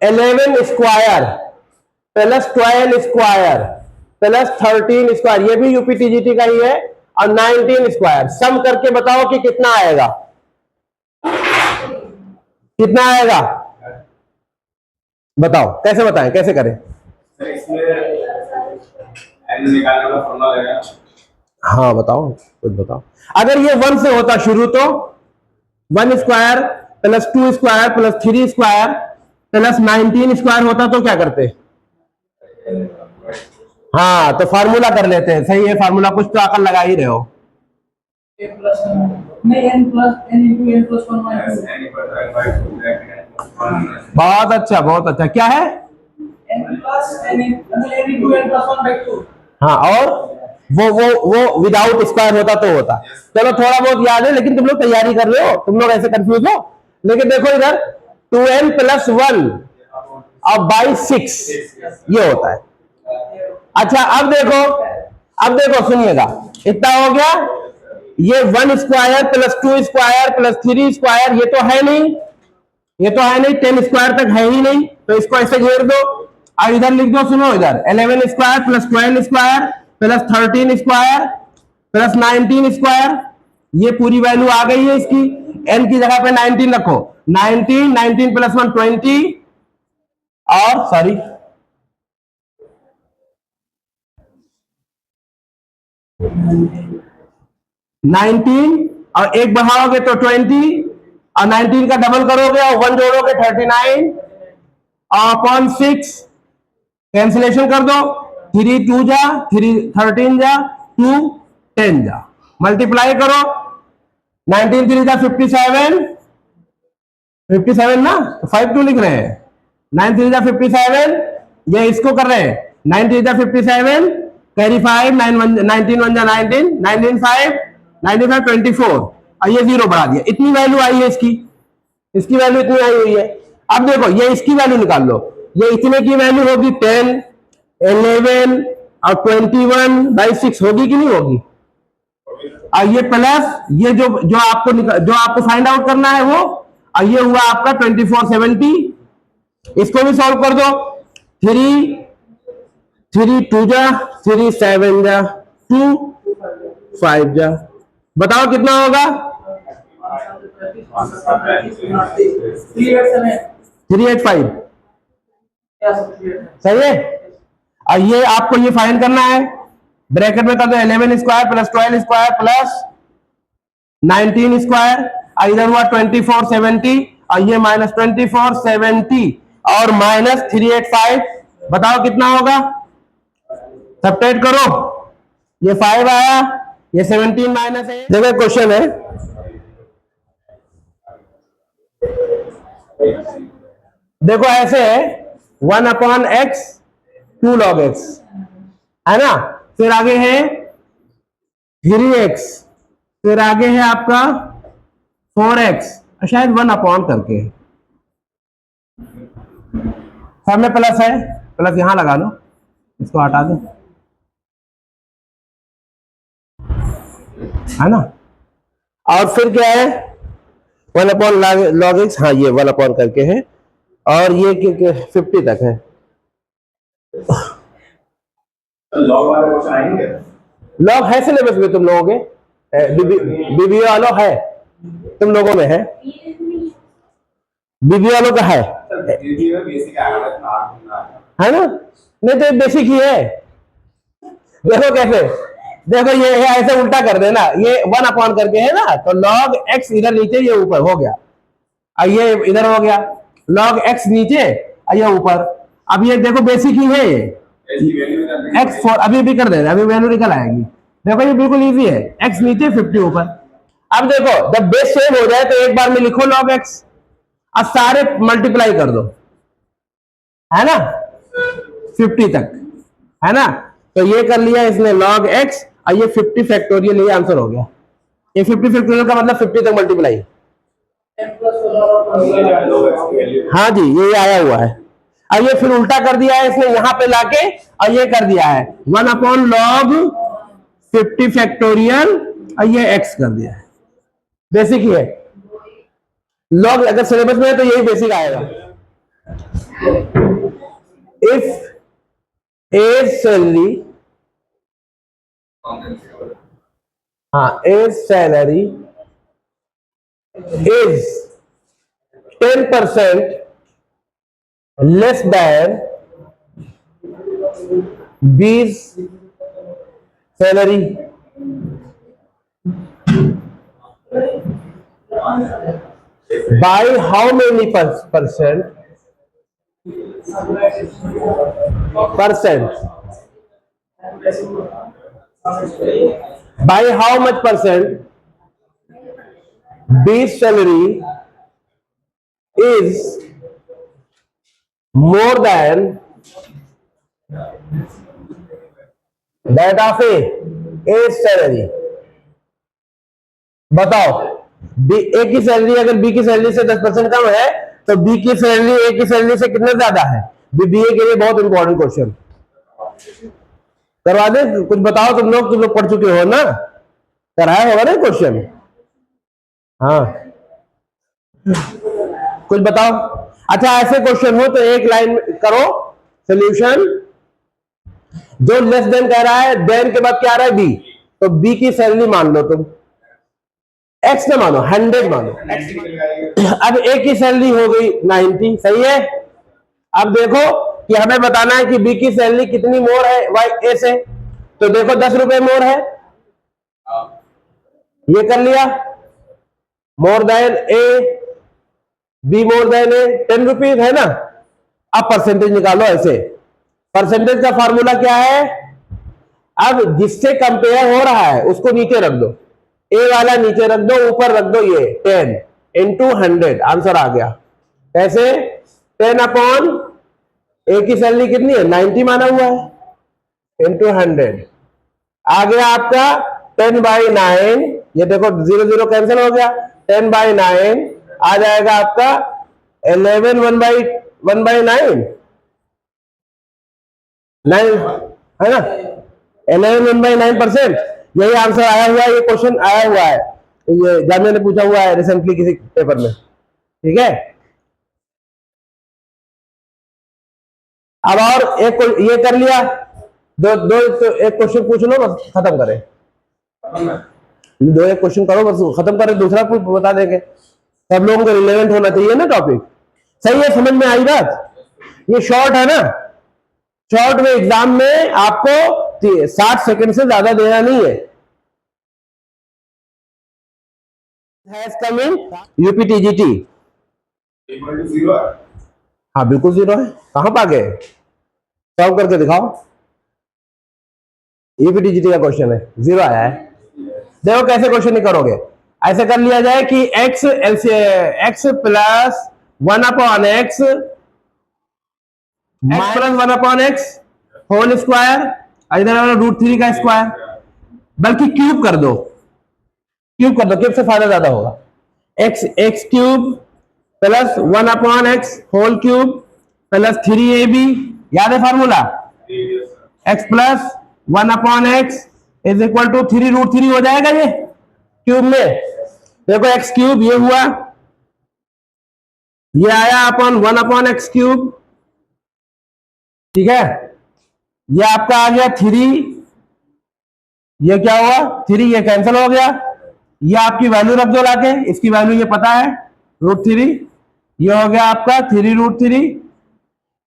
11 square plus 12 square plus 13 square, ये भी UPTGT का ही है, और 19 स्क्वायर, सम करके बताओ कि कितना आएगा, कितना आएगा बताओ, कैसे बताएं, कैसे करें? हाँ बताओ, कुछ बताओ। अगर ये 1 से होता शुरू तो 1 square plus 2 square plus 3 square plus 19 square होता तो क्या करते? हाँ तो फार्मूला कर लेते हैं, सही है, फार्मूला कुछ तो अकल लगा ही रहे हो। बहुत अच्छा, बहुत अच्छा। क्या है? हाँ, और वो विदाउट स्क्वायर होता तो होता। चलो थोड़ा बहुत याद है, लेकिन तुम लोग तैयारी कर रहे हो, तुम लोग ऐसे कंफ्यूज हो। लेकिन देखो इधर 2n + 1 और बाई 6 ये होता है। अच्छा अब देखो सुनिएगा, इतना हो गया, ये 1 square plus 2 square plus 3 square, ये तो है नहीं, ये तो है नहीं, 10 स्क्वायर तक है ही नहीं, तो इसको ऐसे घेर दो। और इधर लिख दो, सुनो इधर 11 square plus 12 square plus 13 square plus 19 square, ये पूरी वैल्यू आ गई है इसकी। n की जगह पे 19 रखो, 19 प्लस 1 20, और सॉरी 19 और 1 बढ़ाओगे तो 20, और 19 का डबल करोगे और 1 जोड़ोगे 39 अपॉन 6, कैंसिलेशन कर दो, 3 2 जा 3 13 जा 2 10 जा, मल्टीप्लाई करो, 19 3 जा 57 57 ना, तो 5 2 लिख रहे हैं, 9 3 जा 57, ये इसको कर रहे हैं, 9 3 जा 57 कैरी 5 19 1 जा 19 19 5 95 24, और ये 0 बढ़ा दिया, इतनी वैल्यू आई है इसकी, इसकी वैल्यू इतनी आई हुई है। अब देखो ये इसकी वैल्यू निकाल लो, ये इतने की वैल्यू होगी 10 11 और 21/6 होगी कि नहीं होगी? और ये प्लस ये जो आपको फाइंड आउट करना है वो, और ये हुआ आपका 2470, इसको भी सॉल्व कर दो, 3 2 जा 3 7 जा 2 5 जा, बताओ कितना होगा? 385, सही है। और ये आपको ये फाइंड करना है, ब्रैकेट में कर दो 11 square plus 12 square plus 19 square, इधर हुआ 2470, और ये माइनस 2470 और माइनस 385, बताओ कितना होगा? सब्ट्रैक्ट करो, ये 5 आया, ये 17 माइनस है। देखो क्वेश्चन है, देखो ऐसे है 1/x 2 log x, है ना, फिर आगे है 3x, फिर आगे है आपका 4x, शायद 1 करके है, सब में प्लस है, प्लस यहां लगा लो, इसको हटा दो, है ना, और फिर क्या है 1/log x, हाँ ये 1 करके है, और ये 50 तक है। लॉग वाले क्वेश्चन आएंगे, लॉग है सिलेबस में तुम लोगों के, बीबीए वालों है, तुम लोगों में है, बीबीए वालों का है ना, नहीं तो बेसिक ही है। देखो कैसे, देखो ये ऐसे उल्टा कर देना, ये 1 करके है ना, तो log x इधर नीचे, ये ऊपर हो गया, और ये इधर हो गया, log x नीचे और ये ऊपर। अब ये देखो बेसिक ही है, ये x4 अभी भी कर दे रहे, अभी वैल्यू निकल आएगी, देखो ये बिल्कुल इजी है, x नीचे 50 ऊपर। अब देखो जब बेस सेम हो जाए तो एक बार में लिखो log x, अब सारे मल्टीप्लाई कर दो, है ना, 50 तक, है ना, तो ये कर लिया इसने log x, और ये 50 फैक्टोरियल, ये आंसर हो गया। ये 50 फैक्टोरियल का मतलब 50 तक मल्टीप्लाई, हाँ जी ये आया हुआ है। अब ये फिर उल्टा कर दिया है इसने यहाँ पे लाके, और ये कर दिया है 1/log 50 फैक्टोरियल, और ये x कर दिया है, बेसिक ही है। लॉग अगर सिलेबस में है तो यही बेसिक आएगा। if age salary, age salary is 10% less than B's salary, by how many percent by how much percent B's salary is more than that of a salary. बताओ, ए की salary अगर B की salary से 10% कम है तो B की salary ए की salary से कितने ज्यादा है? बीबीए के लिए बहुत इंपॉर्टेंट क्वेश्चन करवा दे। कुछ बताओ, तुम लोग पढ़ चुके हो ना, कराया होगा ना क्वेश्चन। हाँ, कुछ बताओ। अच्छा, ऐसे क्वेश्चन हो तो एक लाइन करो सोल्यूशन। जो लेस देन कह रहा है, देन के बाद क्या आ रहा है? बी। तो बी की सैलरी मान लो तुम, एक्स ना मानो, 100 मानो। अब ए की सैलरी हो गई 90, सही है। अब देखो कि हमें बताना है कि बी की सैलरी कितनी मोर है वाई ए से। तो देखो 10 रुपए मोर है, ये कर लिया। More than A, be more than A, 10 rupees है ना। अब परसेंटेज निकालो ऐसे। परसेंटेज का फॉर्मूला क्या है? अब जिससे कंपेयर हो रहा है उसको नीचे रख दो, ए वाला नीचे रख दो, ऊपर रख दो ये 10 इंटू 100। आंसर आ गया। कैसे? 10 अपॉन ए की सैलरी कितनी है? 90 माना हुआ है, इंटू 100। आ गया आपका 10/9। ये देखो 0 0 कैंसिल हो गया। 10/9 आ जाएगा आपका 11 1/9 9 है ना, 11 1/9%। यही आंसर आया हुआ है। ये क्वेश्चन आया हुआ है, ये जामिया ने पूछा हुआ है रिसेंटली किसी पेपर में। ठीक है। अब और एक ये कर लिया, दो तो एक क्वेश्चन पूछ लो बस खत्म करें। दो एक क्वेश्चन करो बस खत्म करें, दूसरा कुछ बता देंगे। सब लोगों को रिलेवेंट होना चाहिए ना टॉपिक। सही है, समझ में आई बात? ये शॉर्ट है ना, शॉर्ट में एग्जाम में आपको 60 सेकंड से ज्यादा देना नहीं है। Has come in UPTGT. हाँ बिल्कुल 0 है। कहां पा गए? सॉल्व करके दिखाओ। यूपीटीजीटी का क्वेश्चन है, 0 आया है। देखो कैसे क्वेश्चन नहीं करोगे। ऐसे कर लिया जाए कि x plus 1/x plus 1/x whole square, इधर √3 का स्क्वायर, बल्कि क्यूब कर दो। क्यूब कर दो, क्यूब से फायदा ज्यादा होगा। x cube plus 1/x whole cube plus 3ab। याद है formula? x plus 1/x is equal to 3√3 हो जाएगा ये क्यूब में। देखो x क्यूब ये हुआ, ये आया अपॉन 1/x क्यूब। ठीक है, ये आपका आ गया 3, ये क्या हुआ 3, ये कैंसिल हो गया। ये आपकी वैल्यू रख दो लाके, इसकी वैल्यू ये पता है √3। ये हो गया आपका 3√3।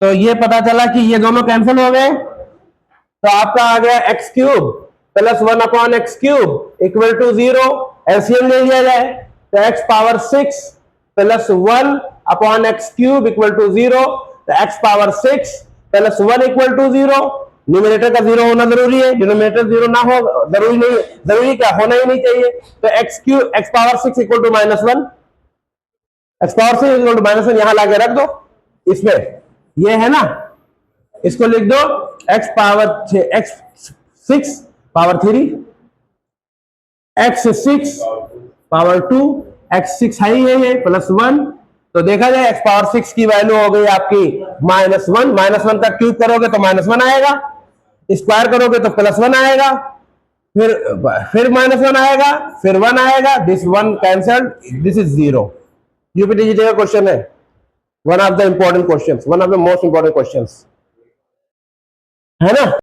तो ये पता चला कि ये दोनों कैंसिल हो गए, तो आपका आ गया x cube plus 1/x cube equal to 0। LCM ले लिया जाए तो x power 6 plus 1/x cube equal to 0। तो x power 6 plus 1 equal to 0। Numerator का 0 होना जरूरी है, डिनोमिनेटर 0 ना हो जरूरी नहीं, जरूरी क्या होना ही नहीं चाहिए। तो x power 6 equal to -1, x power 6 equal to -1 यहां लाके रख दो इसमें। ये है ना, इसको लिख दो x power 6 power 3, x6 power 2, x6 है ये प्लस 1। तो देखा जाए x पावर 6 की वैल्यू हो गई आपकी -1। -1 का क्यूब करोगे तो -1 आएगा, स्क्वायर करोगे तो +1 आएगा, फिर -1 आएगा, फिर 1 आएगा। This 1 cancelled, this is 0। UPTGT का क्वेश्चन है। One of the important questions, one of the most important questions, है ना।